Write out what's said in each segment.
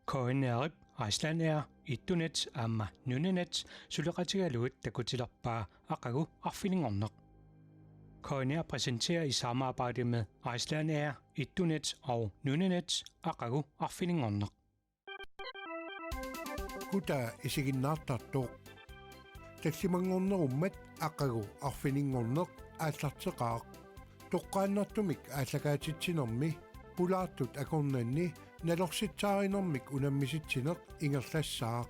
KNRip Icelandair ittunet aamma nunanet suleqatigaluut takutilerpaa aqagu arfilingorneq. KNR præsenterer i samarbejde med Icelandair ittunet og nunanet aqagu arfilingorneq. Kuta isiginnaartartuq tassimangornerummat aqagu arfilingorneq aallarteqaaq toqqaannartumik aallakaatitsinermi pulaartut akornanni nalorsitsaarinэрmik unammisitsineq ingerlassaaq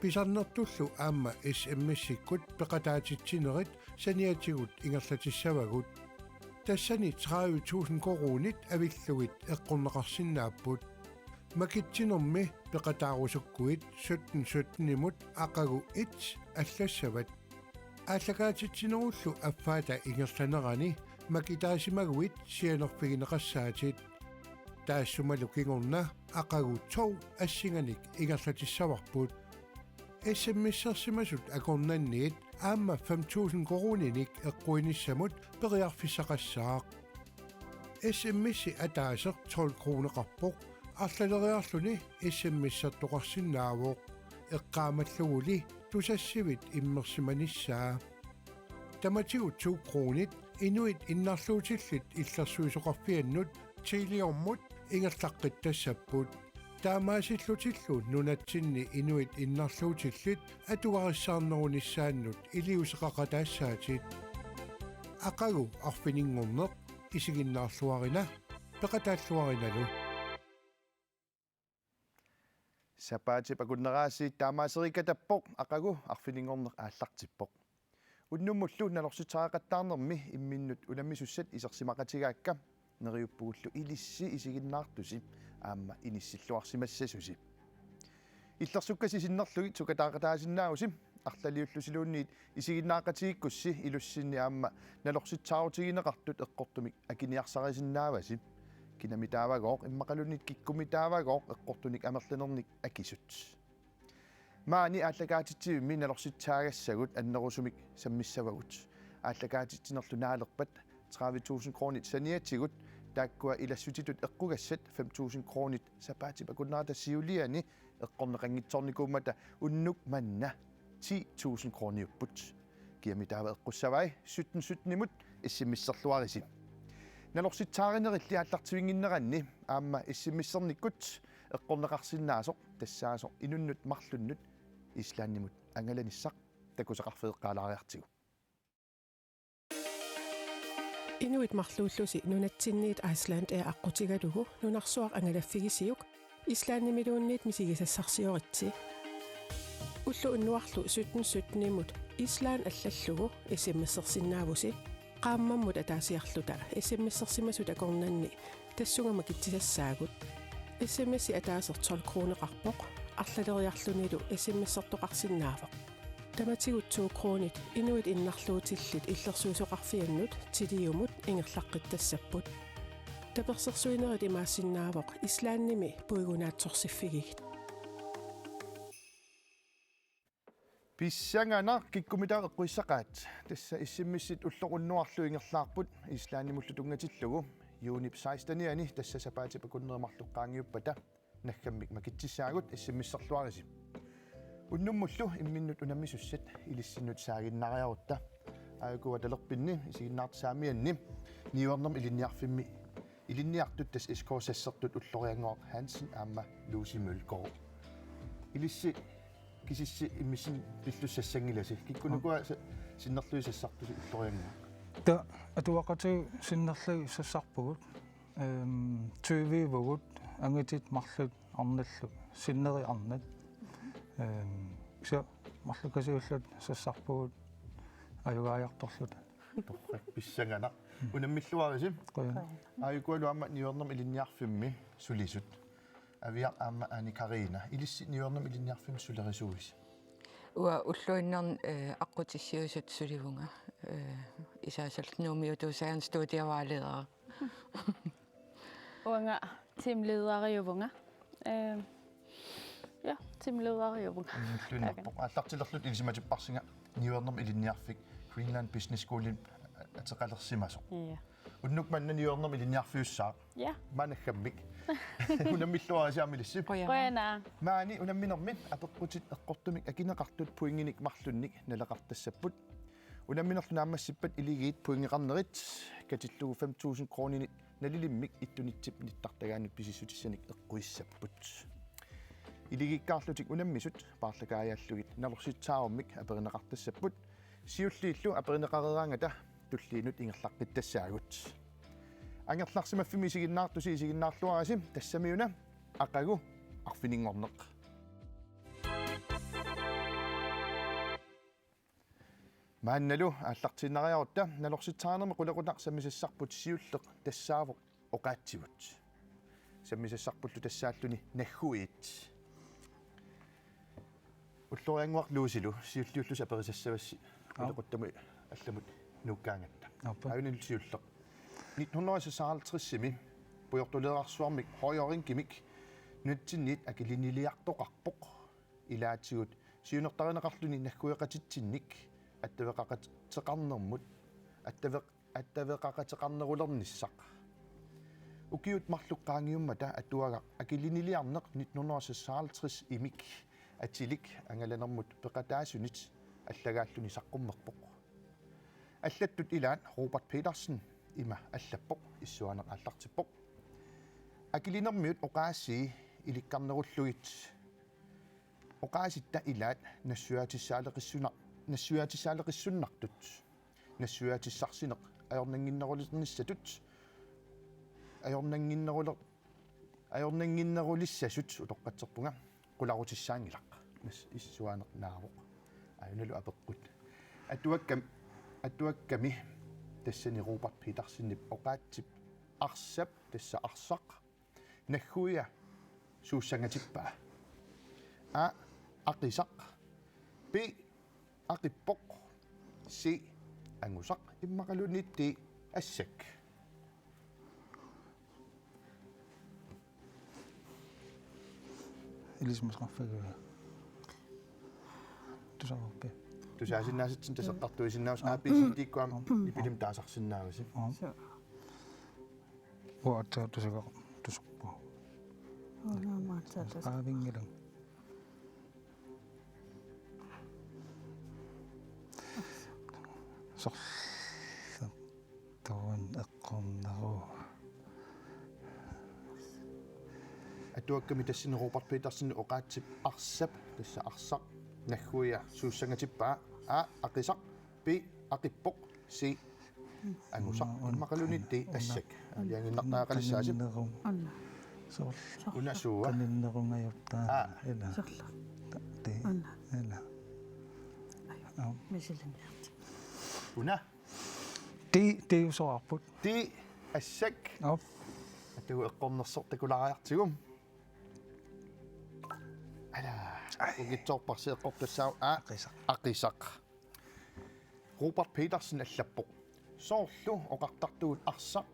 pisarnertullu aamma SMS-ikkut peqataatitsinerit saniatigut ingerlatissavagut tassani 30.000 koronit avillugit eqqorneqarsinnaapput makitsinermi peqataarusukkuit 17 imut aqagu 1 аллассават ааллакаатитсинеруллу аффаата ингерсанерани макитаасимагуит сианерфигинеқассаатит таассумалу кингорна aqagu 2 ассинганик ингерлатиссаварпут SMS-серсимасут акорнанниит аама 5000 корониник эққуиниссамут периарфиссақассаақ SMS-и атаасеқ 12 кронеқарпоқ арлалериарлуни SMS-сертоқарсинаавоқ эққаамаллугули тусассивит иммерсиманиссаа таматигу 2 кронит инуит иннарлуутиллит иллерсуисоқарфианнут тилиормут ингерлаққиттассаппут таамаасиллутиллу нунатсинни инуит иннарлуутиллит атуариссаарнерунissaannут илиусеқақатаассаатит ақагу арфинингорнеқ исигиннаарлуарина пеқатааллуариналу Sapaati pakunnerasi taamaserikatappoq aqagu arfilingorneq ааллартиппоq уннуммуллу налорсутаақаттаарнерми имминнут уламмисуссат исерсимақатигаакка нериуппугуллу илисси исигиннаартуси аама иниссиллуарсимассасуси иллерсуккаси синнерлуги сукатаақатаасиннаагуси арлалиуллусилуунниит исигиннаақатигиккусси илуссинни аама налорсутсаарутигинеқартут эққортумик акиниарсарисиннааваси кинамитаавагоо иммақалунит киккумитаавагоо эққортуник амерланерник акисут маани ааллакаатитсивимми налорситсаагассагут аннерусумик саммиссавагут ааллакаатитсинерлу наалерпат 30.000 кронит саниатигут тааккуа илассутитут эққугассат 5.000 кронит сапаати пакуннаата сиулиани эққорнеқангитсорникууммата уннук манна 10.000 крониуппут киамитаава эққуссавай 17 имут иссиммиссерлуариси налорситсааринерилли ааллартивингиннеранни аама иссиммиссерниккут эққорнеқарсиннаасоқ тассаасоқ инуннут марлуннут ислааннимут ангаланиссақ такусеқарфеэққалаариартигу инуит марлууллуси нунатсинниит Icelandair аққутигалугу нунарсуақ ангалаффигисиук ислааннимилуунниит мисигисассарсиоритси уллу уннуарлу 17 имут ислаан аллаллугу иссиммиссерсиннаавуси qaammammut ataasiarluta SMS-sersimasut akornanni tassungama kitsisasaagut SMS-i ataaser 12 kroneqarpoq arlaleriarlunilu SMS-sertoqarsinnaavoq tamatigut 2 kronit inuit innarluutillit illersuusoqarfiannut tiliumut ingerlaqqittassaput tapersersuinerit imaasinnaavoq islaannimi puigunaatsorsiffigigit писсангана киккумитаақеққуиссақаат тасса иссиммиссит уллоқуннуарлу ингерлаарпут ислааннимуллу тунгатиллугу юнип 16-ани тасса сапаати пакуннеремарлуққаангиуппата наггаммик макитсисаагут иссиммиссерлуариси уннуммуллу имминнут унаммисуссат илиссиннут саагиннариарутта аакуа талерпинни исигиннаартсаамианни ниуернерм илинниарфимми илинниартут тас искоосассертут уллориангоо Hansen аама Lucy Mølgaard илисси кисисси иммисин пиллуссассангиласи киккунукуа синнерлуисассартуси уллориангаа та атуақати синнерлуи сассарпугут тювивугут ангитит марлут арналлу синнери арнат са марлукасиуллут сассарпугут аюгааяарторлута торрак писсангана унаммиллуариси аюкуалу аама ниуернерм илинниарфимми сулисут авиа аама ани Карина илисси ниуернерм илинниарфимми сулерисуис уа уллуиннерн аққутиссиусут суливунга исаасаллнуумиутусаан студиавааледера уанга тимледериувунга ja тимледериувунга аллартилерлут илисиматиппарсинга ниуернерм илинниарфик Greenland Business Schoolin атеқалерсимасо Unnuk manna niornerm ilinniarfiussaaq. Ja. Managgammik. Unamilluarasiamilissip. Qoyanaa. Maani unamminermit apeqqutit eqqortumik akineqartut puinginik marlunnik nalaqartassapput. Unamminerlu naammassippat iligiit puingeqarnerit katillugu 5,000 kroonini nalilimmik ittunitsip nittartagaanut pisissutissanik eqquissapput. Iligikkaarlutik unammissut paarlakaajallugit nalorsitsaarummik aperineqartassapput. Siulliillu aperineqareraangata tulliinut ingerlaqqittasaagut. Angerlarsimaffimi isiginnaartusi isiginnaarluarasim tassamiuna aqagu arfiningorneq. Maannalu аллартиннариарутта налорситсаарнерми qulaqunaq sammisassarput siulleq tassaavuq oqaatsivut. Sammisassarpullu tassaalluni nagguiit. Ullorianguaq luusilu siulliullus aperisassavassi qulaquttamu allamut nuukkaangatta. Ayunil siulleq 1956-simi puyortuleerarsuarmik hoyorinkimik nutsinniit akiliniliartoqarpoq ilaatigut siunertarineqarluni naggueqatitsinnik attavеqaqateqarnermut attavеqaqateqarnerulernissaq ukiut marluqqaangiummata atuagaq akiliniliarneq 1956 imik atilik angalanermut peqataasunit allagaalluni saqqummerpoq allattut ilaat Robert Petersen ima allappoq issuaneq allartippoq akilinermiut oqaassi ilikkarnerullugit oqaasitta ilaat nassuatissaaleqissunnartut nassuatissarsineq ajornanginnerulernissatut ajornanginnerulissasut utoqqatserpunga qularutissaangilaq nas issuaneq naavoq ayunalu apeqqut atuakkami tassani Robert Petersenip oqaatsip arsap tassa arsaq nagguia suussangatippaa a aqisaq b aqippoq c angusaq immaqalunitti assak Ilismasqarfaguga tusarorpi tusaasinnaasitsin taseqqartuisinnaus aapisintiikkuam ipilim taasarsinnaagusi uatta tusaga tusuppu aavingilang sorlatawan eqqornaru atuakkami tassini Robert Petersen oqaatsip arsap tassa arsaq nagguia suussangatippaa a aqisaq b aqippoq c angusaq immaqalunitti assak alianginnartaaqalissaasip unasuua qaninnerungajuptaa ila ti ila una ti usoarput ti assak op atu eqqornersortakulariartigum ala ugitsorparsiiqqortassau a aqisaq Robert Petersen allappoq soorlu oqartartugut arsaq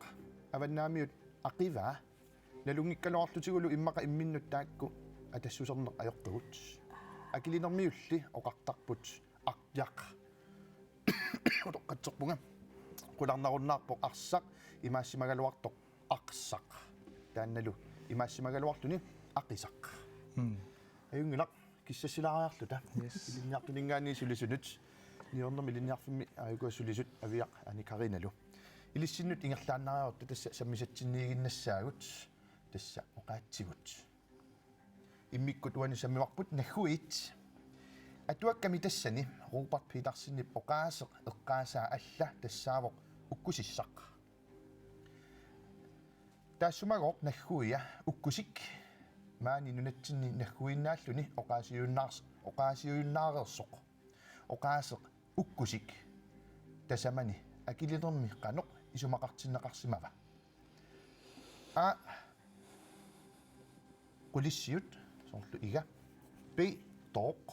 avannaamiut aqivaa nalungikkaluarlutigulu immaqa imminnut taakku atassuserneq ajortugut akilinermiulli oqartarput arjaq otoqqatserpunga qularnarunnaarpoq arsaq imaassimaгаluartoq aqsaq taannalu imaassimaгаluarluni aqisaq ayungilaq kissasilariarluta ilinniartuningaani sulisunut niornermi ilinniarfimmi aayukuassulisut aviaq ani karinalu ilissinnut ingerlaannariorta tassa sammisatsinniiginnassaagut tassa oqaatsigut immikkut uani sammimarput nagguit atuakkami tassani Robert Petersenip oqaaseq eqqaasaa alla tassaavoq ukkusissaq taassumagoq nagguia ukkusik maani nunatsinni nagguinnaalluni oqaasiyuinnaareersoq oqaaseq ukkusik tasamani akilinermi qanoq isumaqartinneqarsimava a qulissiut sorlu iga b tooq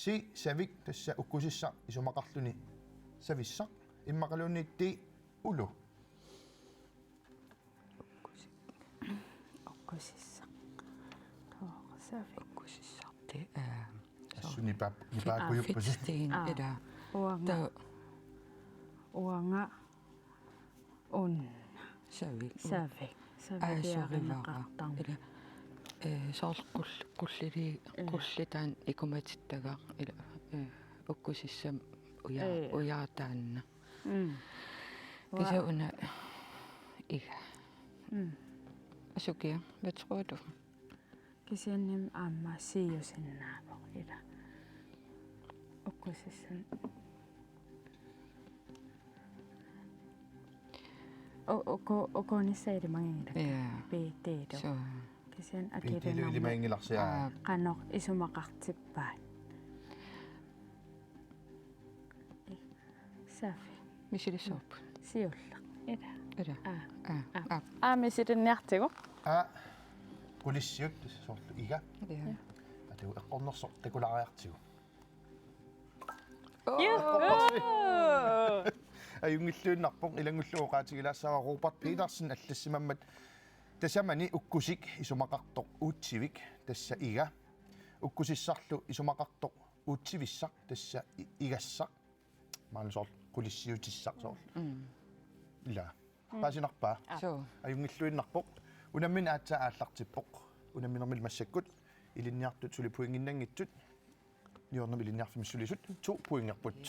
c savik tassa ukkusissa isumaqarluni savissaq immaqaluniitti ulu Ukkusissarti Assunipaakujuppusi. Fittiin ida. Uanga un savik aasarivara ila soorqullili qullitaan ikumatittagaa ila ukkusissam ujaataanna kisa una iga asukia vetruutu kisiannim aamma siiyusinnaavo ila ukkusissan okonissayri mangila piitiitu so kisian Piitilu ilimaingilarsia. qanoq isumaqartippaat safi misilissoop siulla ila ila misirinniartigu Kulissiut sortu iga. Atu eqqornersoq takulariartigu. Ajungilluunnarpoq ilangulluoqaatigilaassaava Robert Petersen аллассимаммат тасамани уккусик исумақартоқ уутсивик тасса ига уккусиссарлу исумақартоқ уутсивиссақ тасса игассақ маалусоор кулиссиутиссақ соор ила пасинарпаа so ajungilluinnarpoq unammin aatsa ааллартиппоқ унамминермил массаккут илинниартут сули пуингиннангитсут ниорнам илинниарфимиссулисут 2 пуингерпут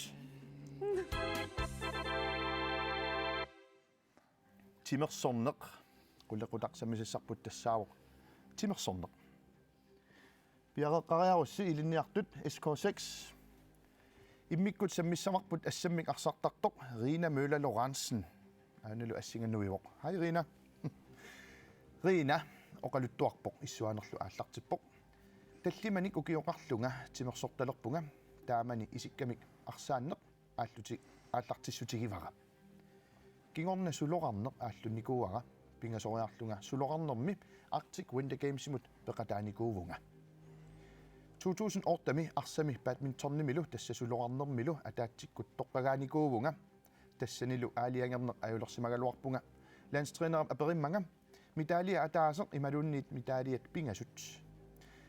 тимерсорнеқ qullequtaqsamisissarput tassaavoq timersorneq piaqeqqariarussi ilinniartut SK6 immikkut sammissamarput assammik arsartartoq Rina Møller Lorentzen aanelu assingannuivoq hai Rina Rina oqaluttuarpoq issuanerlu aallartippoq tallimanik ukioqarlunga timersortalerpunga taamani isikkamik arsaanneq aallartissutigivaqa kingorna suloqarneq aallunikuuaqa pingasoriarlunga suloqarnermi Arctic Winter Gamesimut peqataanikuuvunga 2008 arsami badmintonimilu tassa suloqarnermilu ataattikkut toqqagaanikuuvunga tassanilu aaliangerneq ajulersimagaluarpunga landstræneram aperimmanga mitalia ataaseq imalunniit mitaliat pingasut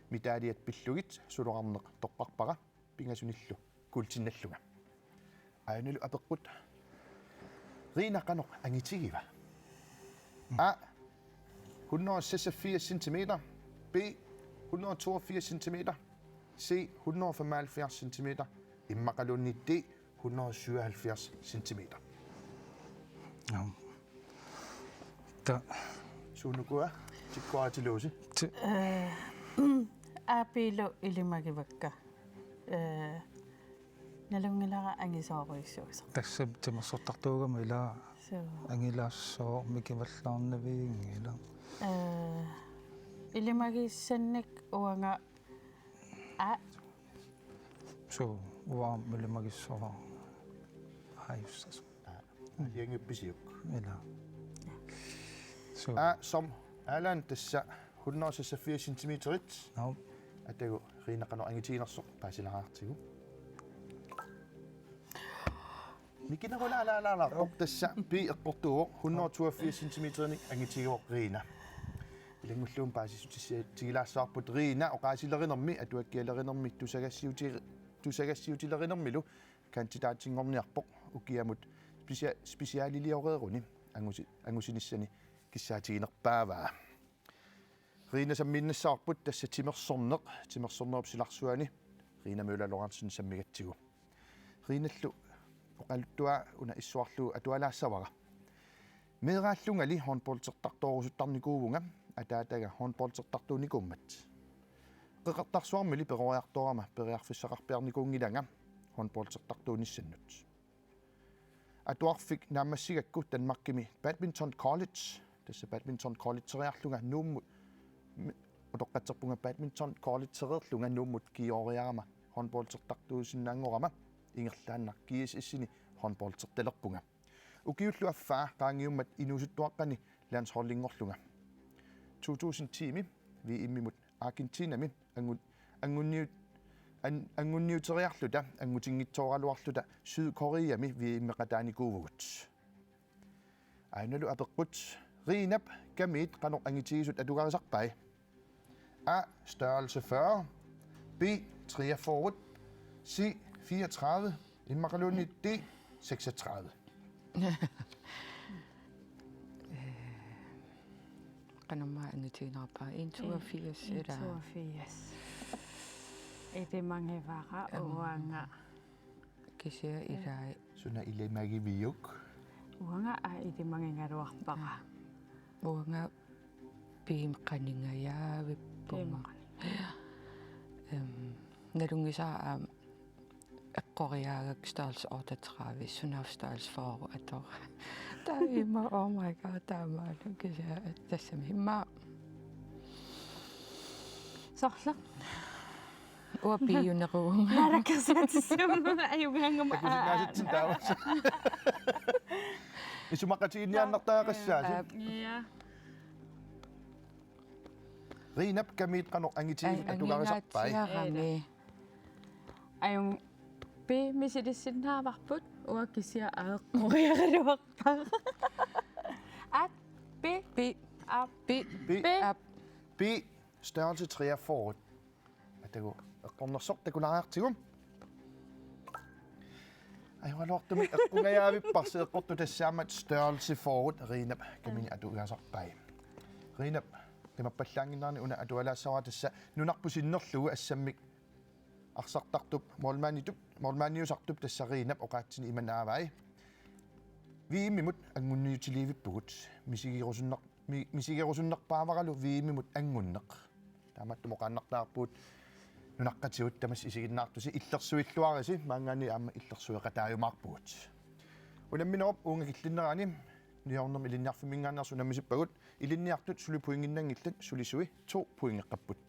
mitaliat pillugit suloqarneq toqqarpaqa pingasunillu kultinnallunga aanalu apeqqut Rina qanoq angitigiva A 186 cm, B 182 cm, C 175 cm, immaqalunni D 177 cm. Ja. Ta Suunukua tikkuaatiluusi. Apilo ilimagivakka. Nalungilaqa angisooruissuusa. tassab timersortartuugama ila So angilaassoo mikimallarnaviingila ilimagissannik uanga a so uam milimagissora aiussas Aliangippisiuk. ila so A som Alan tassa 186 cm. no Atagu Rina qanoq angitiginersoq paasilaartigu. Mikinaqulaalaalaarpoq tassa pi eqqortuuq 182 cm angitigivoq Rina. Ilangulluum paasisutigilaassaarput Rina oqaasileриnermi atuakkialerinermi tusagassiutileриnermilu kantitaatiнгорниарpoq ukiamut spesiaalilioreruni angusinissani kissaatiginerpaavaa. Rina sammiinnassаарput tassa timersornerupsilarsuani Rina Møller Lorentzen sammigatsigu. Rinallu oqaluttua una issuarlu atualaassavara. Meeraallungali handballtertartorusuttarnikuuvunga ataataga handballtertartuunikummat. Qeqartarsuarmili peroriartorama periarfissaqarpiarnikuungilanga handballtertartuunissannut. Atuarfik naammassigakku Danmarkimi Badminton College tassa Badminton College-teriarlunga nuummut otoqqatserpunga Badminton College-teriarlunga nuummut kioriarama handballtertartuusinnaangorama ingerlaannar kiisissini handballtertalerpunga ukiullu affaa qaangiummat inusuttuaqqani landsholdingorlunga 2010 vi immimut Argentinami angunniuteriarluta angutinngittoraluarluta Sydkoreami vi immeqataanikuuvugut ainalu apeqqut Rinap kamit qanoq angitigisut atugarisarpai A størrelse 40 B 43 C 34 immaqalunni D 36 qanamma angitiinarpa 82 ila 82. Itimangivara uanga. kisia ilai Suna ilimagiviyuk. Uanga itimangingaruarpaqa. uanga piimqaningaya vippunga nalungisaa eqqoriaagak stars ortatravi sunavstars for ator taima oh my god taamaalu kisia tassami ma Sorla. uapiuneruunga Narakasatissam ayungangama. Nasit tawas. Isumakatiinniannartaaqassaasi. Ja. Rinap kamit qanoq angitiin atugarisarpai. angingaatiarami Ayung pe misilissinnavarput uakisia aeqqoriagaluarpa. At pe pi ap pi Pi ap pi størrelse 3 forward. Atagu eqqornersort takulariartigum. Ajorlortumi eqqungajaavipparsi eqqortu tassaamat størrelse forward rinap kamini atugarisarpai. Rinap qimappallaanginnaarni una atualaassara tassa nunarpusinnerlugu assammik arsartartup mormaaniusartup tassariinap oqaatsini imanaavai viimimut angunniutiliivippugut misigirusunnerpaavaralu viimimut angunneq taamattu moqaannartaarpuut nunaqqatigut tamas isiginnaartusi illersuilluarisi maangaani aamma illersueqataayumaarpugut unamminerop uungakillinnerani niornerm ilinniarfimingaannersu nammisippagut ilinniartut suli puinginnangillat sulisui 2 puingeqqapput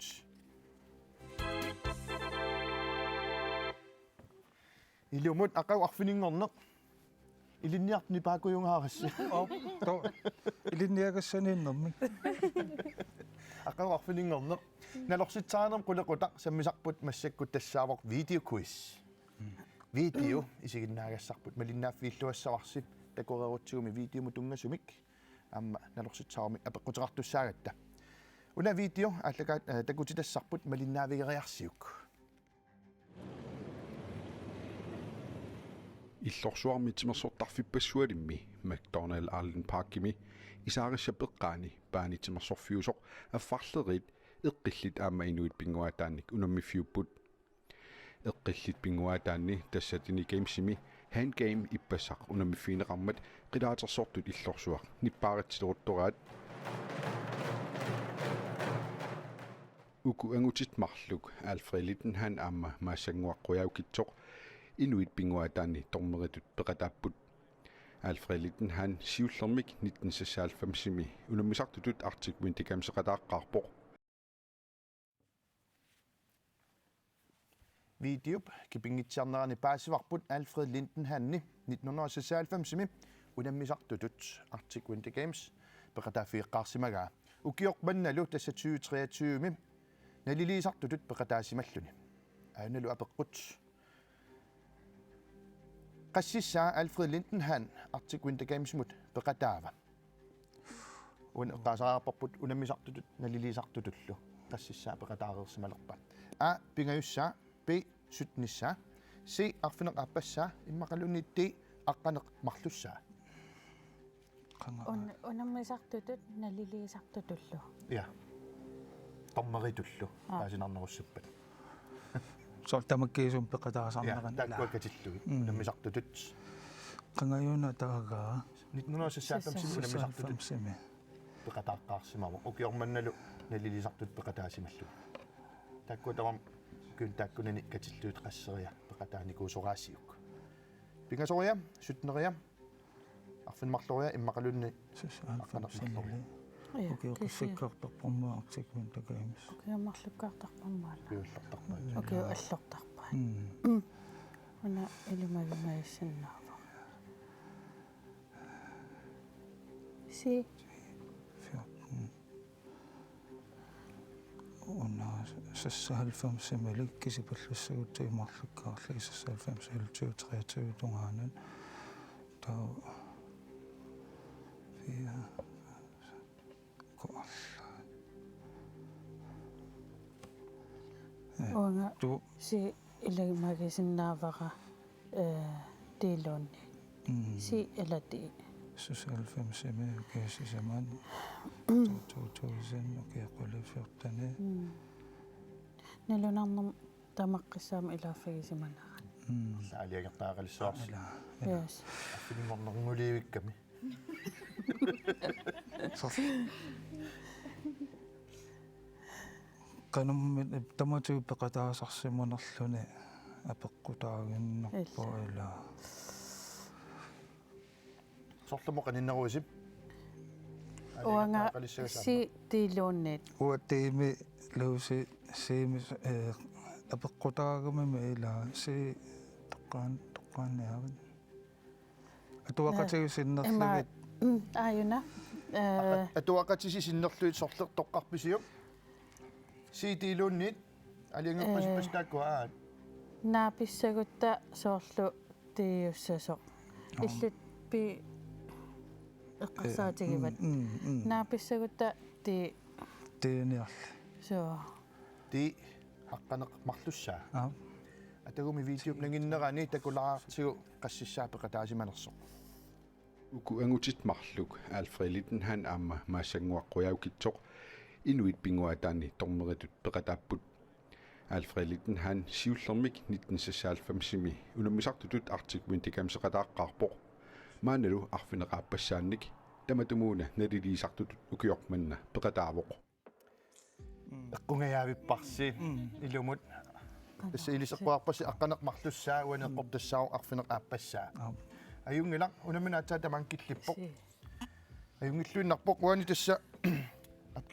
ilumut aqau arfininngorneq ilinniartni paakujungaarissi то илинниагассанииннэрми aqau arfininngorneq nalorsitsaanerm qulequtaq sammisarput massakkut tassaavoq video quiz video isiginnaagassarput malinnaaffiilluassararsit takurerutsiumi video mutungasumik amma nalorsitsaarmi apeqquteqartussaagatta una video allakaat takutitassarput malinnaavigeriarsiuk иллорсуармитимерсортарфиппассуалимми McDonald Allen Parkimi isaarissapeqqaani paanitimersorfiusoq affarlerit eqqillit aamma inuit pinguataannik unammifiupput eqqillit pinguataanni tassatini gamesimi hand game ippassaq unammifiineqarmat qilaatersortut illorsuaq nippaaritsiloruttoraat uku angutitmarluk Alfred Littenhan aamma maassanguaqquyaukitsoq inuit pinguataanni tormeritut peqataapput Alfred Littenhan siullermik 1996-imi unammisartutut Arctic Winter Games-eqataaqqaarpoq video kipingitsiarnerani paasivarput Alfred Lindenhanni 1996-imi unammisartutut Arctic Winter Games peqataafiiqqaarsimagaa ukiorpannalu tassa 2023-imi naliliisartutut peqataasimmalluni aanalu apeqqut qassissaa Alfred Lindenhan Arctic Winter Games mut peqataava qaasaraarparput unammisartutut naliliisartutullu qassissaa peqataareersimalerpa a pingajussaa b sytnissaa c arfineqappassaa immaqalunnitti aqqaneq marlussaa Unammisartutut naliliisartutullu. ja tommeritullu paasinarnerussupat сор тамаккиисум ja пеқатаарсарнеран takkuakatillui unammisartutut qangayuna taagaa 1996 unammisartutut сими peqataaqqaarsimamu ukiormannalu naliliisartut peqataasimallu takkuataram kun takkunani katilluut qasseria peqataanikuusoraasiuk pingasoria sutneria arfinmarloria immaqalunni сусаалфамсинали укиоқиссаккартарпармаа Arctic Winter Games Kiamarlukkaartarpammaala. piullertarpaa Okei, allortarpa. Una ilimagimaisinnaava. Si una сассаалфамсималик кисипаллассагутсимарлуккаарлаги сассаалфамсилтуу 23 тунгаанан таа фиа uanga ту si ilimagisinnavara tiilunni. Si elati сусалфамсими киасисаман 2000 окиаққулиффертани налунарнам тамаққиссаама илааффагисиманаа алиагертаақалиссуарс yes аффилингорнернгулиивикками канаммит таматуи пеқатаасарсимунерлүни апеққутаагиннарпо ила сорлумо каниннеруисип уанга си тилууннит уаттиими лууси сиими апеққутаагамами ила си тоққаанниавит атуақатигусиннерлагит ааюна атуақатиси синнерлуит сорлер тоққарписиуп сиитилууннит алиангерпасиппастааккуаа нааписсагутта соорлу тиуссасо иллит пи эққарсаатигиват нааписсагутта ти тиниарли соо ти аққанеқ марлуссаа аа атагуми видеоп нагиннерани такулаартигу qassissaappeqataasimanersoq uku angutit marluk Alfred Littenhan amma maassanguaqquyaukkitsoq inuit pinguataani tormeritut peqataapput Alfred Littenhan siullermik 1995 unummisartutut artikmin tikamseqataaqqaarpoq maanalu arfineqaapassaannik tamatumuuna naliliisartutut ukiormanna peqataavoq eqqungayaavipparsi ilumut tassa iliseqquarpasi aqqaneq marlussaa uaneqqortassaau arfineqaapassaa ajungilaq unaminaatsaa tamankillippoq ajungilluinnarpoq uani tassa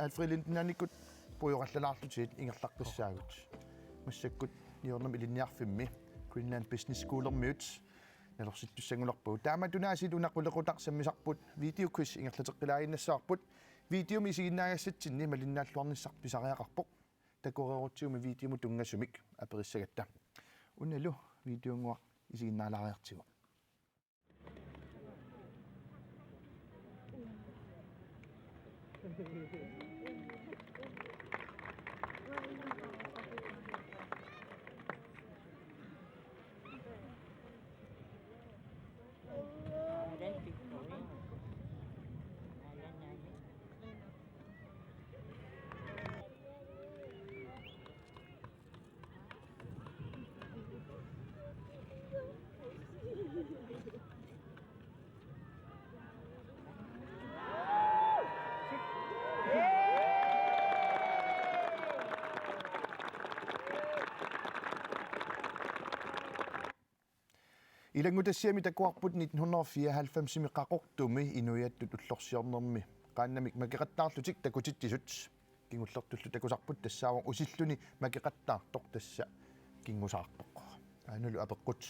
Alfred Littenhanikut pujoqallalaarlutiit ingerlaqqissaagut massakkut niornam ilinniarfimmi Greenland Business School-ermiut nalorsitussangulerpuu taamatunaasiit unaqqulequtaq sammisarput video quiz ingerlateqqilaainnassaarput videomi isiginnaagassatsinni malinnaalluarnissarpisariaqarpoq takureerutiumi videomu tungasumik aperissagatta unalu videonguaq isiginnaalaariartigu Ilangutassiami takuarput 1994 qaqortumi inuiattut ullorsiornermi qaannamik makiqattaarlutik takutittisut kingullertullu takusarput tassaawar usilluni makiqattaartoq tassa kingusaarpoq aanulu apeqqut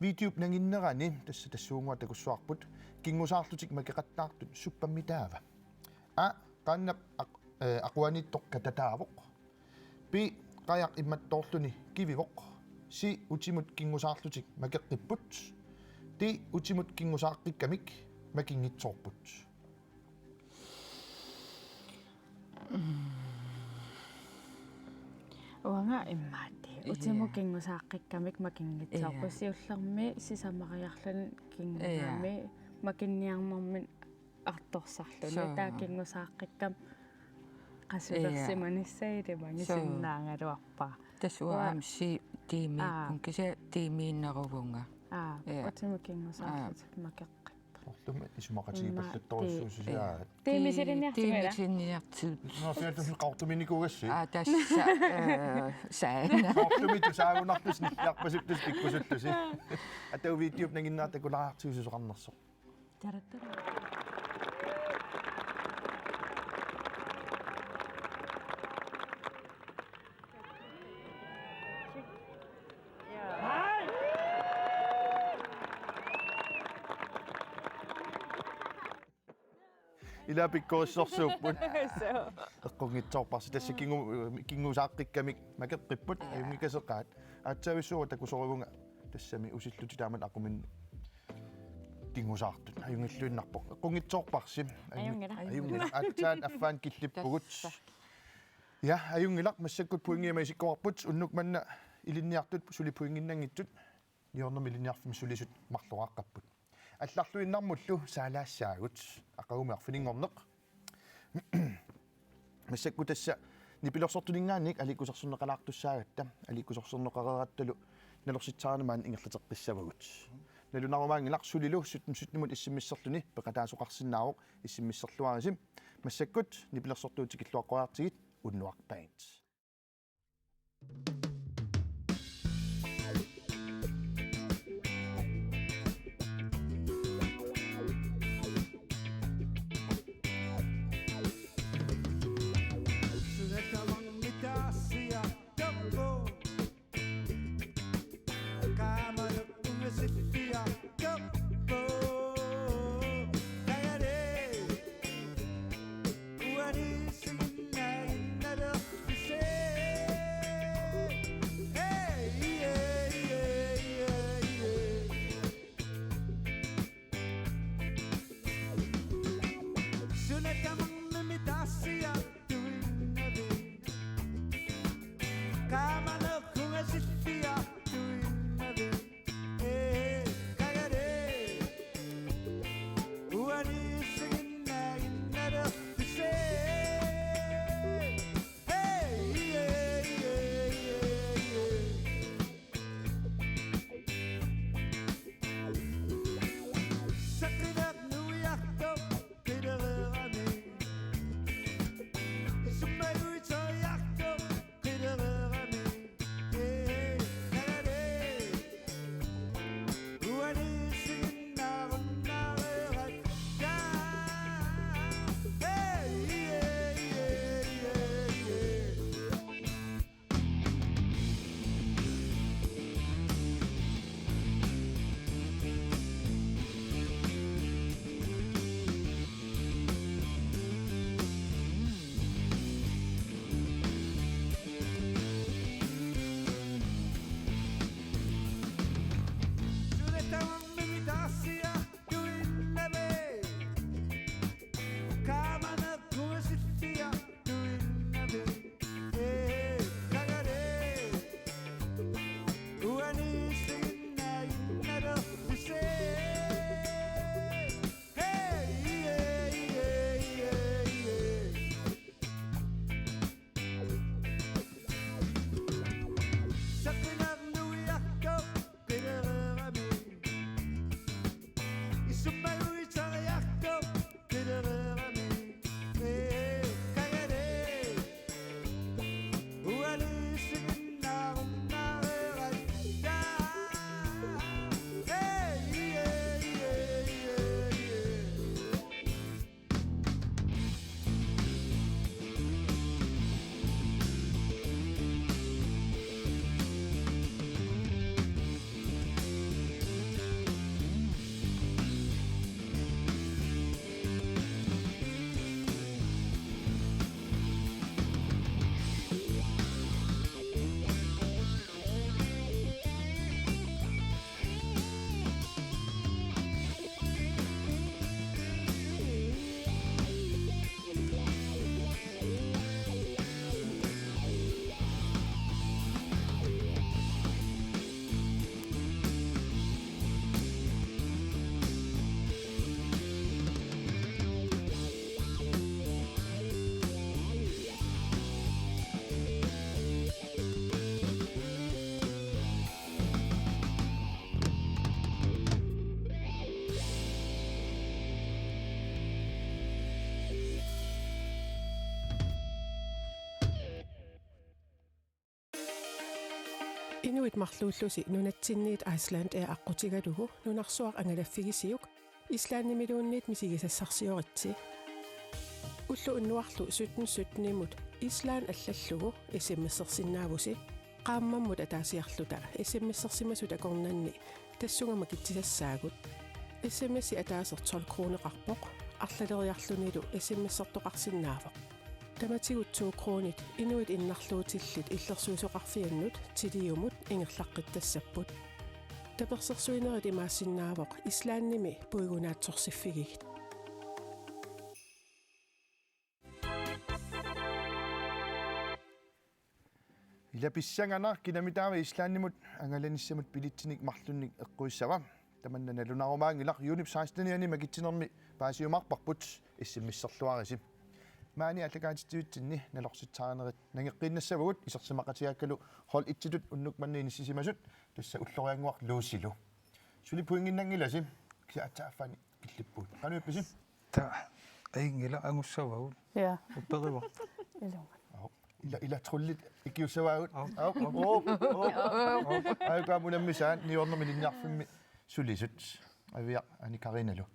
videob nanginnerani tassa tassuungua takussuarput kingusaarlutik makiqattaartut suppammitaava qaannap aquanittoq katataavoq pi qayaq immattoorluni kivivoq si utimut kingusaarlutik makeqqipput ti utimut kingusaaqqikamik makingitsoorput уанга иммаати утиму кингусааққиккамик макингитсаарпассиуллерми сисамариарлун кингунаами макинниармармин арторсарлуни таа кингусааққиккам qasulersimanissailima ngisinnaangaluarpa тасуаам си тимииккун кися тимииннерувунга утиму кингусаарлутик макеққиппа орлума исумақатигипаллатторуссуусисаа тимисиниартил нафиалтусил qaartuminikugасси тасса саана qaartumi tusaagunartus nillarpasiptus ikkusuttusi атау видеоп нагиннаартакулаартиусусоқарнерсо таратара ila pikkorissorsuupput eqqungitsoorparsi tassa kingusaaqqikamik makeqqipput ajungikaseqaat aatsavissuu takusoruvunga tassami usilluti taaman aqumin kingusaartut ajungilluinnarpoq eqqungitsoorparsi ajungila aatsaat affaan killippugut ja ajungilaq massakkut puingiama isikkoarput unnuk manna ilinniartut suli puinginnangittut niornermi ilinniarfim sulisut marloraqqapput алларлуиннармуллу саалаассаагут ақагумиарфинингорнеқ массакку тасса нипилорсортунингаанник аликкусерсуннеқалаартуссаагатта аликкусерсернеқарератталу налорситсаарамаан ингерлатеққиссавагут налунарумаангиларсулилу сутнумут иссиммиссерлуни пеқатаасоқарсинаавоқ иссиммиссерлуарисим массаккут нипилерсортуутикиллуаққуаартигит уннуарпаит Inuit mарлууллуси нунатсинниит Iceland ee аққутигалугу нунарсуақ ангалаффигисиук Ислааннимилуунниит мисигисассарсиоритси уллу уннуарлу 1717-имут Ислаан аллаллугу исиммиссерсиннаавуси qaammammut ataasiarluta issimmissersimasut akornanni tassungama kitsissassaagut issimmissi ataaser 12 kroneqarpoq arlaleriarlunilu issimmissertoqarsinnaavoq tamatigut 2 kronit inuit innarluutillit illersuusoqarfiannut tiliumut ingerlaqqittassaput tapersersuinerit imaassinnaavoq islaannimi puigunaatsorsiffigigit илаписсанганаар кинамитаава ислааннимут ангаланissamut пилитсиник марлунник эққуиссава таманнана лунарумаангилар юнип 16-ниани магитсинерми паасиумарпарпут иссиммиссерлуариси маани аллагаатитсуитсинни налорситсаарнерит нагеққиннассавагут исерсимақатигааккалу хол итситут уннук манни ниссисимасут тасса уллориангуар луусилу сули пуингиннангиласи киатааффани киллиппут кануипписи та аингила ангуссавагут Ja. уперивар ила труллит икиуссаваагут айгаамунаммисаан ниорнерми линниарфимми сулисут авиа ани кариналу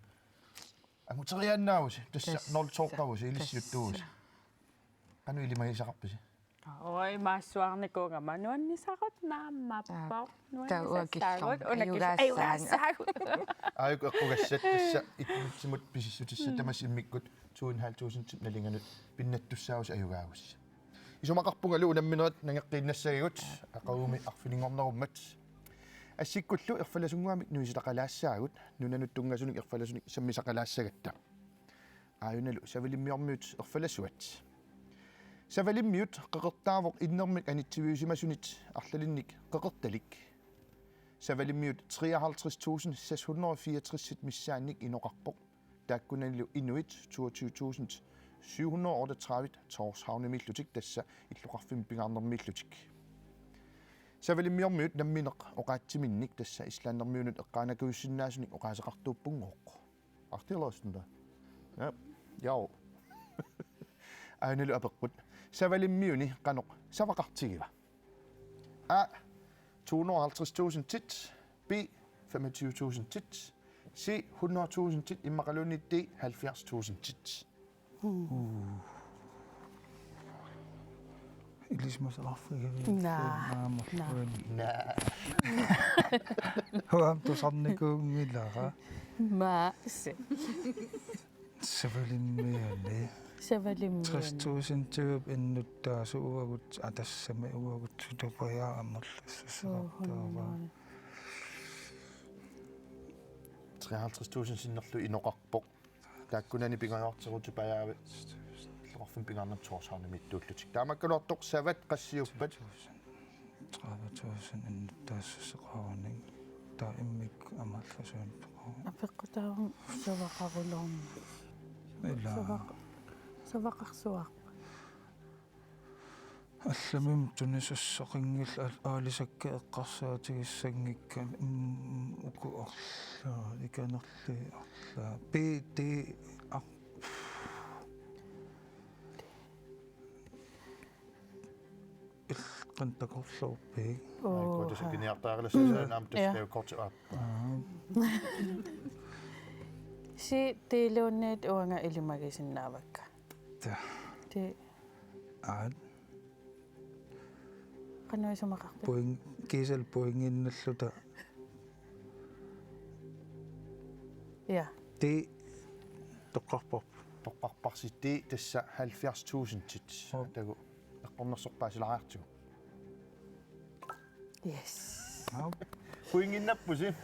амутерианнаавуси тасса нолторқавуси илиссиуттуус кану илимагисақарписи ой массуарникуунга мануаннисарут нааммаппоо тауакиллор аюлассаагут айку эққугассат тасса итмутсимут писиссутисса тамасиммиккут 2500 налинганут пиннаттуссаавус аюгаагусса исумақарпунгалу унамминерат нагеққиннассагигут ақауми арфилингорнеруммат ассиккуллу ерфаласунгуамик нуиситақалаассаагут нунанут тунгасуник ерфаласуник саммисақалаассагатта ааюналу савалиммиормиут ерфаласуат савалиммиут қеқертаавоқ иннэрмик анитсивиусимасунит арлалинник қеқерталик савалиммиут 53664 миссаанник иноқарпоқ тааккуналу инуит 22738 торсхавнемиллутик тасса иллуқарфим пингаарнермиллутик савалиммиормиут намминеқ оқаатсиминник тасса ислааннермиунут эққаанакуиссиннаасуник оқаасеқартууппунгооқ артилерстунда яо аанелу апеққут савалиммиуни қаноқ савақартигива а 250.000 tit b 25.000 tit c 100.000 tit иммақалуунит d 70.000 tit илисмасаларфигави Nej. хуам тусарникуунгилара Ma. савалиммиани Савалиммиуни. 60.000 тууп иннуттаасу уагут атассами уагут сутупаяа аммерлассусеқартаава 53.000 синнерлу иноқарпоқ тааккунани пингаартеруту паяави лорфин пингаарнер торсаарнамиттууллутик таамаккалуартоқ сават қассиуппат 30.000 иннуттаассусеқарник таа иммик амалласуун Апеққутаарум савақарулорна. ила Савақарсуар. алламим тунисассоқингил аалисакка эққарсаатигиссангикка уку орла иканерли орла пт qantakorlorpig айку тасакиниартааралассасаан тастэу кортиаап Си теилуунниит уанга илимагисиннаавакка. та Ти аад канаисумақарпи. поин кисал поингинналлута Ja. ти тоққарпоп тоққарпарситти тасса 70.000 тит тагу эққорнерсорпаасилараартигу Yes. хуингиннаппуси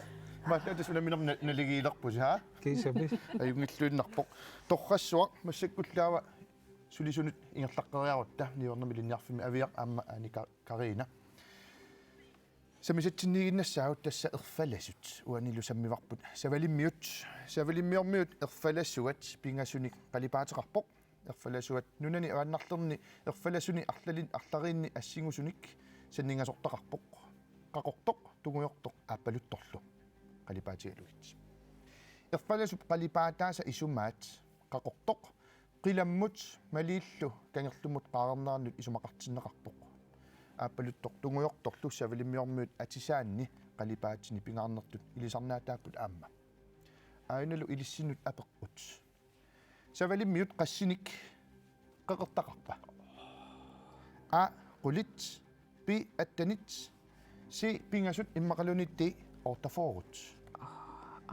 маллатас уламинер налигиилерпуси ха кисаби аюнгиллуиннарпоқ торрассуақ массаккуллаава сулисунут ингерлаққериарутта ниорнами линниарфими авиақ аама ани карина самисатсиннигиннассаагут тасса ерфаласут уанилу саммиварпут савалиммиормиут ерфалассуат пингасуник қалипаатеқарпоқ ерфалассуат нунани ааннарлерни ерфаласуни арларинни ассигусуник саннингасортақарпоқ қақортоқ тугуйортоқ ааппалутторлу қалипаатигалугит ерфаласуп қалипаатааса исумаат қақортоқ қиламмут малииллу кангерлумут қаарнаарнут исумақартиннеқарпоқ ааппалуттор тугуйорторлу савалиммиормиут атисаанни қалипаатини пингаарнертут илисарнаатааппут аама аиналу илиссинут апеққут савалиммиут qassinik qeqertaqarpa a qulit b attanit c pingasut immaqalunitti ortaforut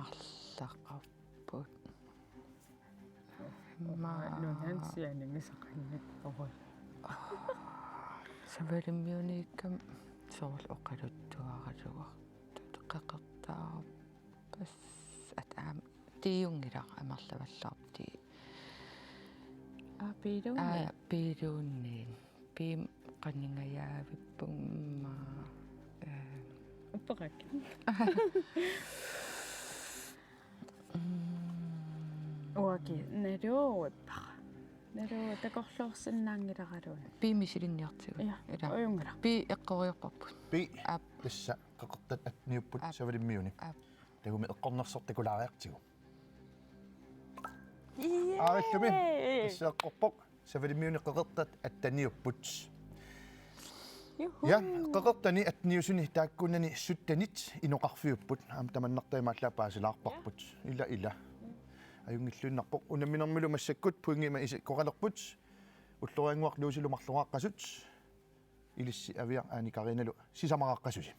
арлақарпут нунгансианангисақаннат ору савалиммиуниккам соорл оқалуттуаралуар теққертаа пас атаам тиунгилаа амерлаваллаарти пилуунниин пим қаннингаявиппугма уппеқак Uaki naruuppa. Naru takorluorsinnaangilaraluun. Piimisilинниартигу. Ja, ojungara. Pi eqqoriorparput. Bi Ap. tassa qaqertat atniupput Ap. savalimmiuni. Ap. Tagumi eqqornersortikulaariartigu. Аариллуми тассааққорпоқ савалимиуни қеқертат аттаниуппут. Ja, qaqertani atniusuni taakkunani suttanit inoqarfiupput aam tamannartaimaallaapaasilaarparput ila ajungilluinnarpoq unamminermilu massakkut puingima isi koqalerput ullorianguaq luusilumarluqaaqqasut ilissi aviaq aani karinalu sisamaqaqqasusi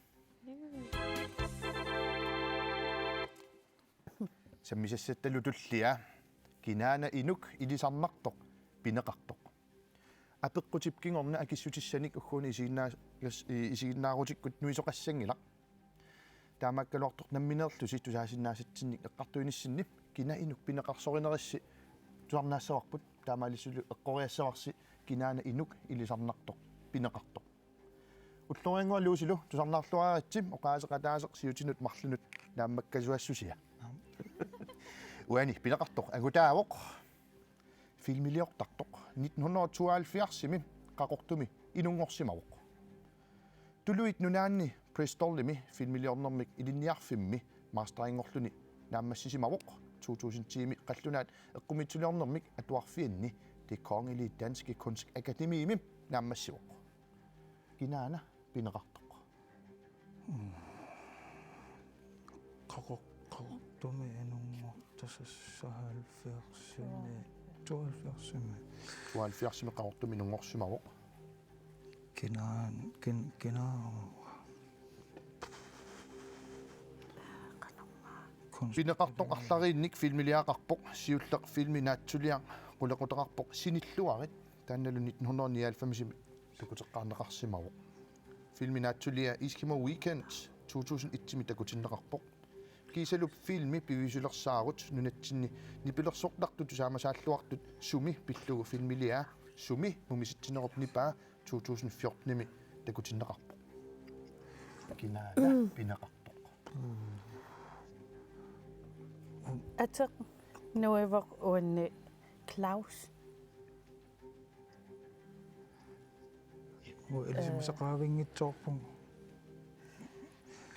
sammisassattallu tullia kinaana inuk ilisarnartoq pineqartoq apeqqutipkingorna akissutissaniq ugguuni isiginnaarutikut nuisoqassangilaq taamaakkaluartoq namminerlusi tusaasinnaasatsinnik eqqartuinissinni kina inuk pineqarsorinarissi tuarnaassavarput taamaalissulu eqqoriassavарси kinaana inuk ilisarnartoq pineqartoq ulloriangua luusilu tusarnaarluaraatsim oqaaseqataaseq siutinut marlunut naammakkasuassusia uani pineqartoq agutaavoq filmiliortartoq 1972-simi qaqortumi inungorsimaruq tuluit nunaanni Bristolimi filmiliornermik ilinniarfimmi masteringorluni naammassisimaruq 2010-mi qallunaat eqqumitsuliornermik atuarfianni Det Kongelige Danske Kunstakademiimi naammassiuq kinaana pineqartoq qaqortumi inungortasassaalfiarsimi 72-simi qaqortumi inungorsimaruq pineqartoq арлариинник филмилиақарпоқ сиуллеқ филминаатсулиа qulaqutaqarpoq sinilluarit taannalu 1999-simi tukutеққарнеқарсимавоқ филминаатсулиа Eskimo Weekends 2001-simi takutinneqarpoq kiisalup filmi pivisулерсаарут нунатсинни нипилерсоқларту тусаамасааллуартут суми пиллугу филмилиа суми мумиситсинеруп нипаа 2014-ними такутиннеқарпоқ кинаана пинеқартоқ Атеқ нуевоқ уанни Klaus. элисимисақаавингитсоорпун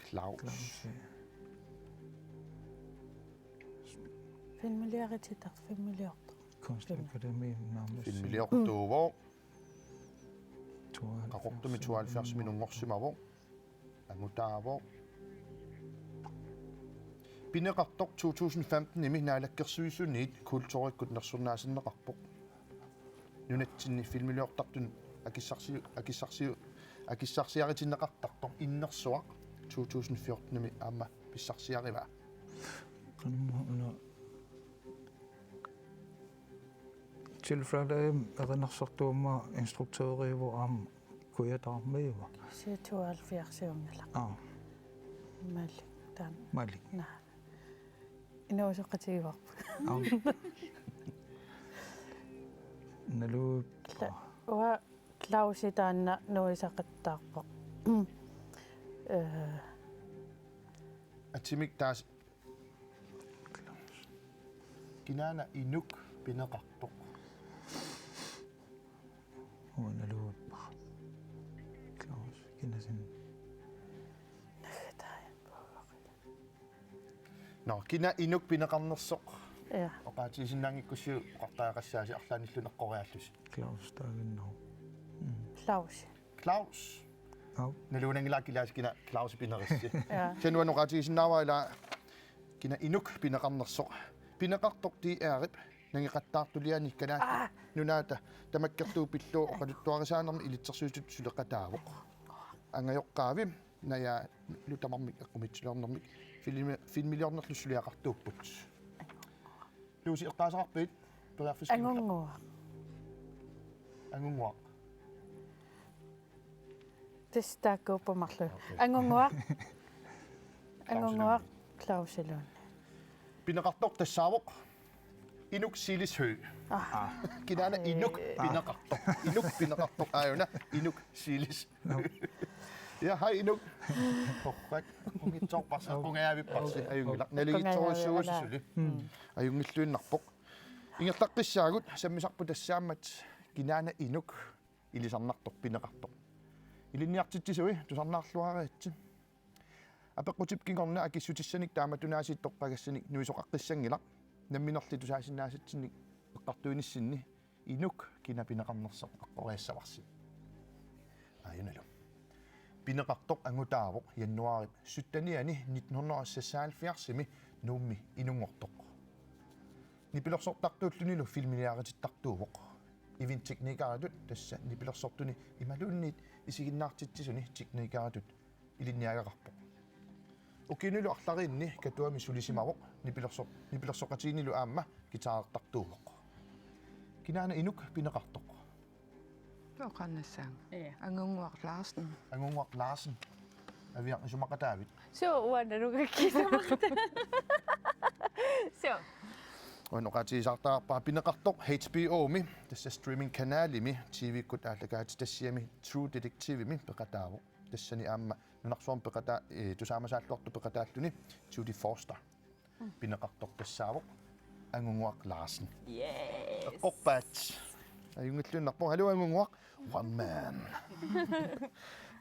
Klaus Филмилиарититар филмилиорто. Kunstakademiim naammas филмилиортуувоо qaqortumi 72-simi nungorsimavoo angutaavoo pineqartoq 2015-nimi naalakkersuisuniit kultuurikkut nersurnaasineqarpoq nunatsinni filmiliortartun akissarsiaritinneqartartoq innersuaq 2014-nimi aamma pissarsiariva qanumma tilfælde erinnersortuumma instruktøriivu aam kuyataarmiiva 72-siungala. Malik tan. Malik. Nah. Inuusoqatigivoq. Nalu Wa Klausi taanna nuisaqattaarpoq. atimik taas kinaana inuk pineqartoq nalu Klaus kinasin no kina inuk pineqarnersoq Ja. oqaatigisinnaangikkussiu qartaaqassaasi arlaanilluneqqoriallus Klaus taaginnaru Klausi. Klaus Au. naluunangilaa kilaaskina Klaus pinerissi Ja. Senua oqaatigisinnaava ila kina inuk pineqarnersoq pineqartoq tiiaarip nangiqattaartuliani kanaat nunaata tamakkertuu pilluu oqaluttuarisaanermi ilitsersuutut suleqataavoq angajoqqaavim naya lutamarmik eqqumitsuleornermik filmiliornerlussuliaqartuupput luusi eqqaasaqarpiit periarfis Angungua. angungua Testaakkuuppamarlu. Angungua. Angungua Klausilun. pineqartoq tassaavoq inuk silishø kinaana inuk pineqartoq inuk pineqartoq aayuna inuk silis ja hai inuk qorrak ungitsorparsa qungaavipparsi ajungilaq naligitsorissuussuli ajungilluinnarpoq Ingertaqqissaagut sammisarpu tassaammat kinaana inuk ilisarnartoq pineqartoq. Ilinniartitsisui tusarnaarluaraatsi. Apeqqutip kingorna akissutissanik taamatunaasiittoq pagassanik nuisoqaqqissangilaq namminerli tusaasinnaasatsinnik eqqartuinissinni inuk kinapineqarnersoq aqqoriassavарси. Ayunalu. Pineqartoq angutaavoq jannuarip suttaniani 1976 nuummi inungortoq. Nipilersortartuullunilu filminiaritittartuuvoq. Ivin teknikaratut tassa nipilersortuni imaluunniit isiginnaartitsisuni teknikaratut ilinniagaqarpoq. Ukinulu arlariinni katuami sulisimavoq nipilersoqatiinilu aamma kitaartartuuvoq. Kinaana inuk pineqartoq. Toqannassaan. Ja. Angunguaq Larsen. Angunguaq Larsen. Aviaq isumaqataavit. Uanalugakkisamaqta. Onoqatiisartaarpaa pineqartoq HBO-mi tassa streaming kanaalimi TV-kut aallakaat tassiami True Detective-mi peqataavoq. Tassani aamma nunarsuarm peqataa tusaamasaalluartu peqataalluni Judy Foster. Pineqartoq tassaavoq Angunguaq Larsen. Yes. Eqqorpaat. Ayungillunnarpo halu angunguaq one man.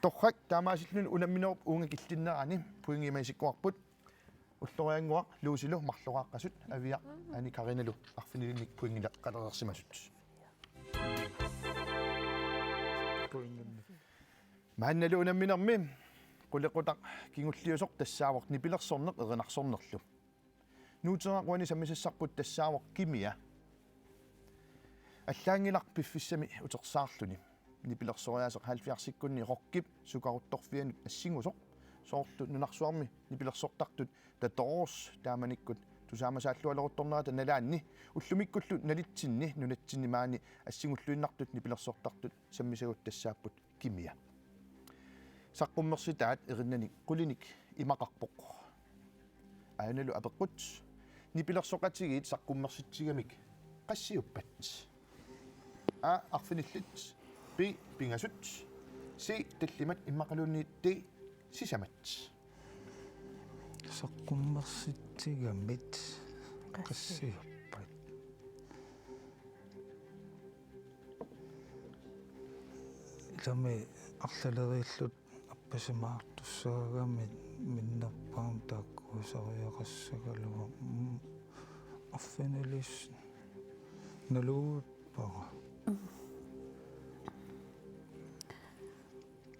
Torrak taamaasillun unamminerup uungakillinnerani puingiimaisikkuarput ullorianguaq luusilu marloqaaqqasut aviaq ani karinalu arfinilinnik puingila qalerersimasut. Maannalu unamminermi qulequtaq kingulliusoq tassaavoq nipilersorneq erinarsornerlu. Nuuteraqwani sammisassarput tassaavoq kimia. Аллаангилар пиффиссами утерсаарлүни нипилерсориасеқ 70-иккунни роқкип сукарутторфианут ассигусоқ соорлу нунарсуарми нипилерсортартут таторс тааманиккут тусаамасааллуалерутторнерата налаанни уллумиккуллу налитсинни нунатсинни маани ассигуллуиннартут нипилерсортартут саммисагут тассааппут кимия саққуммерситаат эриннаник қулиник имақарпоқ ааналу апеққут нипилерсоқатигиит саққуммерситсигамик qassiuppat a arfinillit b pingasut c tallimat immaqaluunniit d sisamat Saqqummersitsigamit qassiuppat. Ilami arlaleriillut appasimaartussaagagamit minnerpaam taakkuusariaqassagaluga arfinilis naluutpaqa.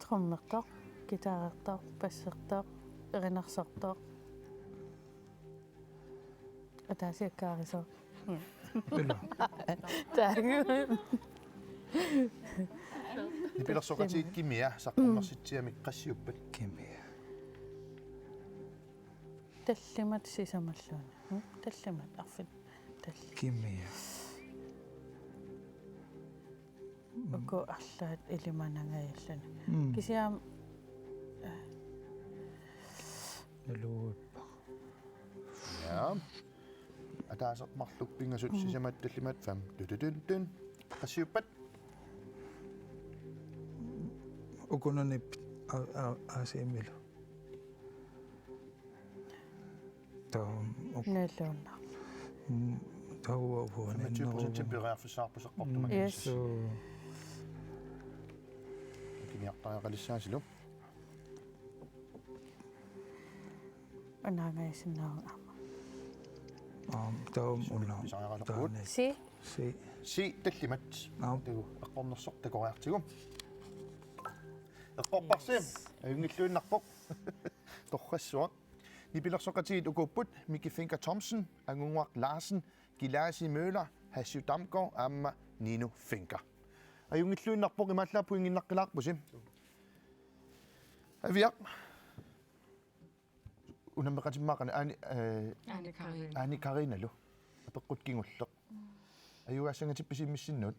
Trommertoq, gitaarertoq, bassertoq, erinarsortoq. Ataasiakkaarisoq. Ila Taagu. nipilersoqatiit kimia saqqummersitsiamik qassiuppat kimia. Tallimat sisamalluuna. Tallimat arfin. Kimia. Uku arlaat ilimanangayallani. Kisiam Naluutpaqa. ja ataaseq marluk pingasut sisamat tallimat fam tututun qassiuppat Ukunanip aasiimilu. Taam nalluunna. tauavuan 20% tempereerfissaarpuseqqortumak Yes. so kiniartariaqalissaasilu Anaangaysinnaanga amma. taum una pisariaqalerpuut Si si tallimat Naam. tagu eqqornersoq takoriartigu eqqorparsiim ayungilluinnarpoq torrassuaq nipilersoqatiit ukupput Miki Finker Thomsen Angunguaq Larsen Gilasi Møller Hassy Damgaard aamma Nino Finker ayungilluinnarpoq imallaapuinginnaqqilаарpusim aviaq unammeqatimmaaqana aani karinalu apeqqut kingulleq ayugaassangatippisimmissinnuut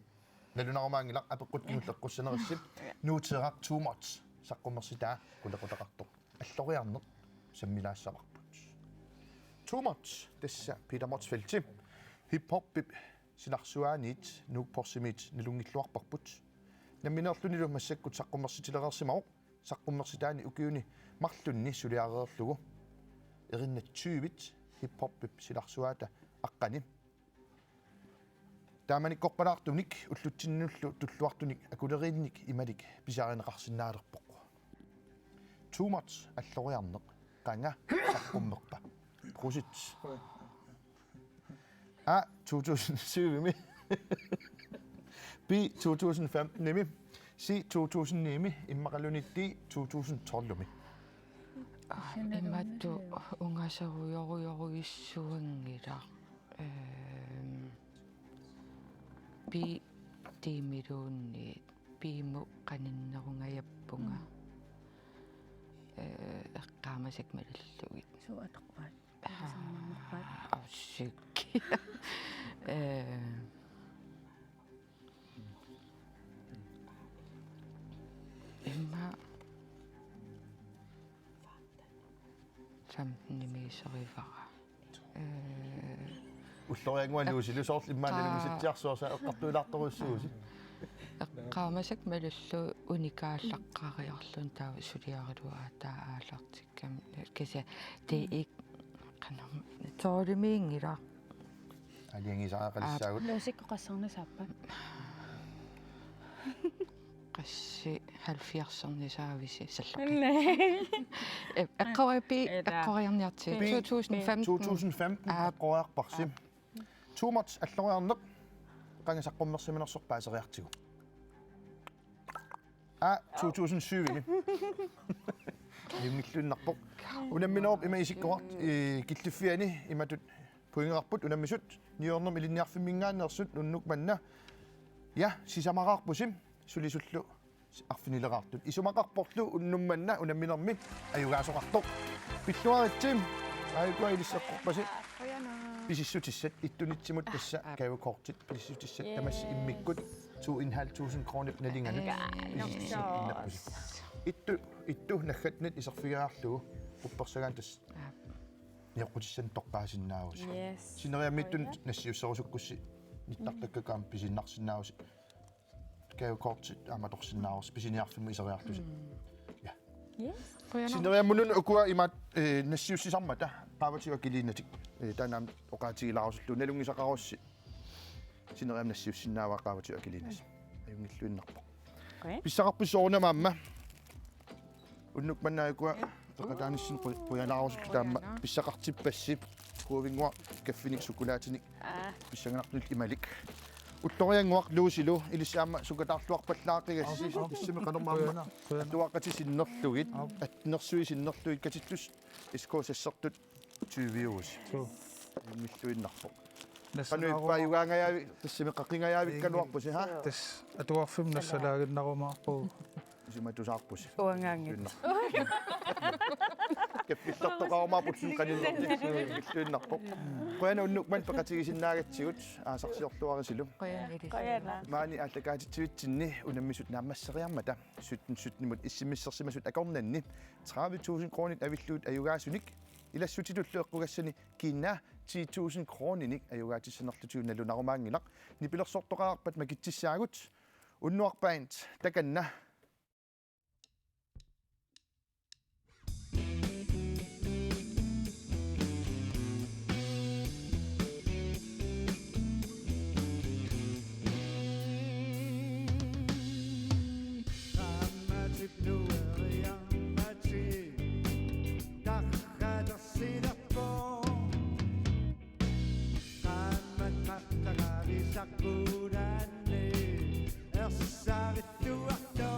nalunaqomaangilaq apeqqut kingulleqqussanerissip nuuteraq too much saqqummersitaa qulequtaqartoq alloriarneq sammilaassavaqput too much tassa Peter Motzfeldt hip hop sinarsuaaniit nuukporsimit nilungilluarparput nammineerlunilu massakkut saqqummersitilereersimaruq saqqummersitaani ukiuni marlunni suliareerlugu erinnatsyyvit hip hop silarsuaata aqqani тааманиккорпалаартуник уллутсиннуллу туллуартуник акулеринник ималик писааринеқарсиннаалерпоқ too much аллориарнеқ qanga саққуммерпа прусит 2007 ми B 2015 ними C 2009 иммақалунитти 2012 ми имматту унгасаруйоруйоруиссуангила би тимилуунни бииму qanиннерунгаяппунга эққаамасак малиллугит суатоқпаат авсикки имма самнимисеривара уллориангуалуусилу соорлу иммаанналумиситсиарсуарса эққартуилаарторуссууси эққаамасак малиллу уникааллаққариарлун таава сулиарилуа тааалартиккам киса тиик канам тоолимиингила алиангисаақалиссаагут лусиккоқассарнасааппа qassi 70-ernisaaviси саллақи эққарипи эққариарниарти 2015 эққориарпарсим too much аллориарнеқ qangasаққуммерсиминерсоқ паасериартигу 2007 юмиллуннарпоқ унамминеруп имаисиккоқарт киллиффиани иматут пуингеқарпут унаммисут ниорнерм илинниарфиммингааннерсут нуннук манна я сисамақарпусим сулисуллу арфинилеқартут исумақарпорлу уннумманна унамминерми аюгаасоқартоқ пиллуаритсим айгуаилиссаққорпаси писиссутиссат иттунитсимут тасса кавакортит писиссутиссат тамасси иммиккут 2.500 кроонер налинганут итту наггатнит исерфигаарлугу упперсагаан тас ниаққутиссан торпаасиннаавус синериаммиттун нассиуссерусуккусси ниттартаккакаам писиннарсиннаавус кавакортит аматорсиннаавус писиниарфимми исериартуси я синериаммунун укуа имат нассиуссисармата qaavatiga kiliinatik taanaam oqaatigilaarusullu nalungisaqarussi sineriam nassiussinnaava qaavatiga kiliinas ayungilluinnarpoq pissaqarpissoornamaamma unnuk mannaakua teqataanissin pujalaarusullu taamma pissaqartippassip kuuvingua kaffinik sukulaatinik pissanganartunik imalik ullorianguaq luusilu ilissaamma sukataarluarpallaaqqigassi issimi qanormaamma tuaqqatisinnerlugit atnersuisinnerlugit katillus iskoosassertut 20 år. Milluinnarpoq. Qanuippaayugaangayaavi tassimi qaqqingayaavikkaluarpusi ha? Tas atuarfim nassalaaginnarumaarpu. Isimatusaarpusi. Uangaangit. Kappillertoqarumaarputsun qaninnerti milluinnarpoq. Qoyana unnukman peqatigisinnaagatsigut aasarsiorluarisilu. Qoyana. Maani aallakaatitsivitsinni unammisut naammasseriarmata sutnimut issimmissersimasut akornanni 30.000 kronit avilluut ajugaasunik ilassutitullu eqqugassani kiinna 10.000 kroninik ajugaatissnerlutuun nalunarumaangilaq nipilersortoqaarpat makitsissaagut unnuarpaint takanna Sakkurane, ersavittu ahto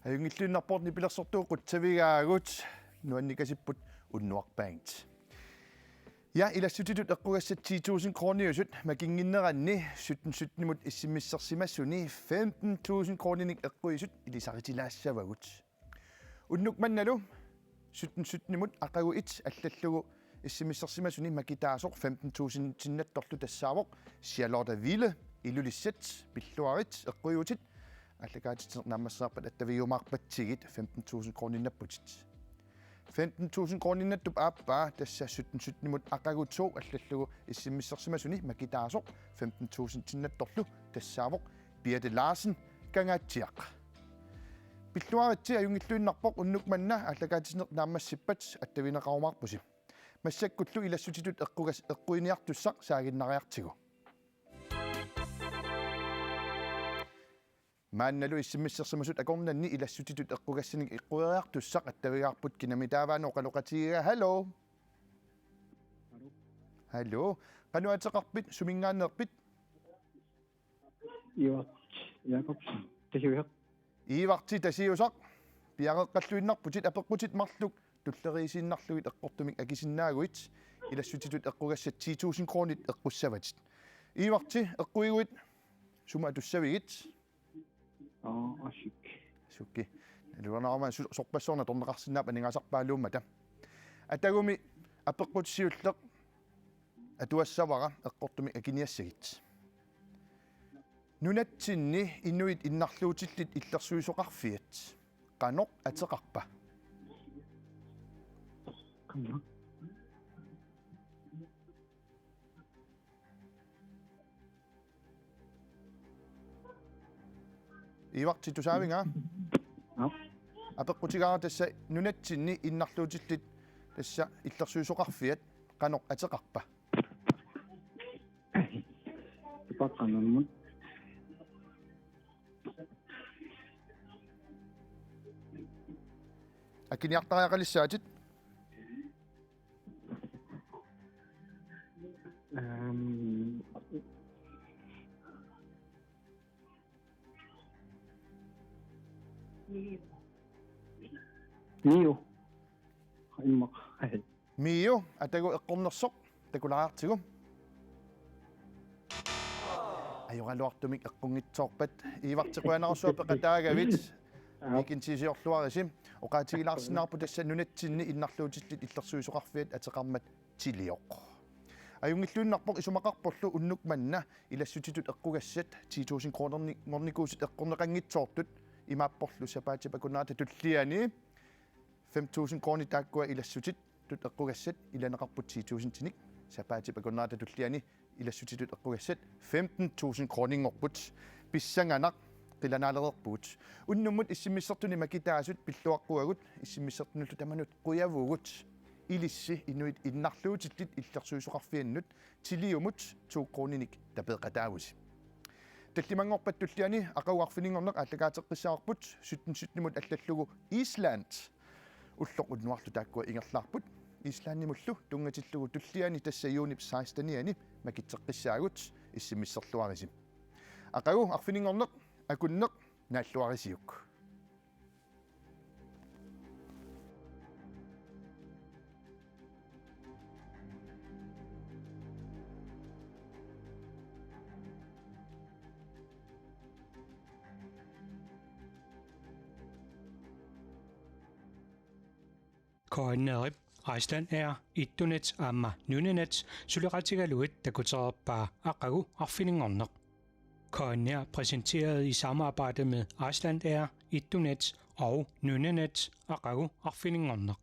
Ajungilluunarport nipilersortuuqut savigaagut nuannikasipput unnuarpaangit. Ja ilassutitut eqqugassat 10.000 krooniusut makinginneranni 17 issimissarsimassuni 15.000 krooninik eqquisut ilisaritilaasavagut. Unnukmannalu 17 aqagu it allallugu issimissarsimassuni makitaasoq 15.000 tinnattorlu tassaavoq sialorda ville ilulissat pilluarit eqquiutit allakaatit nammassaarpat attaviumaarpatsigit 15.000 krooninnapputit. 15.000 krooninnattup aappaa tassa 17 aqagutsuu allallugu issimissarsimasuni makitaasoq 15.000 tinnattorlu tassaavoq Birte Larsen kangaatiaq. Pilluaritsi ajungilluinnarpoq unnukmanna allakaatisneq naammassippat attavineqarumaarpusi. Massakkullu ilassutitut eqquiniartussaq saaginnariartigu. Maannalu issimissarsimasut akornanni ilassutitut eqqugassinik iqqueriartussaq attavigaarput kinamitaavaanu qaluqatigiga hallo. Hallo. Qanuateqarpit sumingaanneerpit. Jakobsen. Tasiuaq. Iivarti tasiusaq. Piaqeqqalluinnarputit apeqqutit marluk tulleriisinnarlugit eqqortumik akissinnaaguit ilassutitut eqqugassat 10.000 kroonit eqqussavatit. Iivarti eqquiguit suma atussavigit. Asik. Sukki. Luanaarma sorpassorna torneqarsinnaap aningasarpaalluummata. Atagumi apeqqutsiulleq atuassavara eqqortumik akiniassagit. Nunatsinni inuit innarluutillit illersuisoqarfiat. Qanoq ateqarpa. Qanoq. Ivarti tusaavinga. Apeqqutigaara tassa nunatsinni innarluutillit tassa illersuisoqarfiat qanoq ateqarpa. Tupaqanammun. Akiniartariaqalissaatit Mio. Immaq. Mio atagu eqqornersoq takulaartigu. Ajuqaluartumik eqqungitsoorpat iivartiquanarussuap eqataagavit. Ikintiisiorluarisim oqaatigilaarsinnaarpu tassa nunatsinni innarluutillit illersuisoqarfiat ateqarmat tilioq. Ajungilluunnarpoq isumaqarporlu unnukmanna ilassutitut eqqugassat 10.000 kroonernikuusit eqqorneqangitsoortut imaapporlu sapaatipakunaata tulliani 5.000 krooni taakkua ilassutit tut eqqugassat ilaneqarput 10.000 tinik sapaatipakunaata tulliani ilassutitut eqqugassat 15.000 krooningorput pissanganaq qilanaalererpuut unnumut issimmissertuni makitaasut pilluaqquagut issimmissertunullu tamanut quyavuugut ilissi inuit innarluutillit illersuisoqarfiannut tiliumut 2 krooninik tapeeqataavusi. Tallimangorpat tulliani aqauarfiningorneq allakaateqqissaarput 17 allallugu Island ulloq unnuarlu taakkua ingerlaarput Islandimullu tungatillugu tulliani tassa juunip 16niani makitseqqissaagut issimmisserluarisim. Aqagu arfiningorneq akunneq naalluarisiuk. Koannerip Iceland Air ittunet aamma nunenet suleqatigaluit takutererpaa aqagu arfiningorneq. Koanner præsenteret i samarbejde med Iceland Air, ittunet og nunenet aqagu arfiningorneq.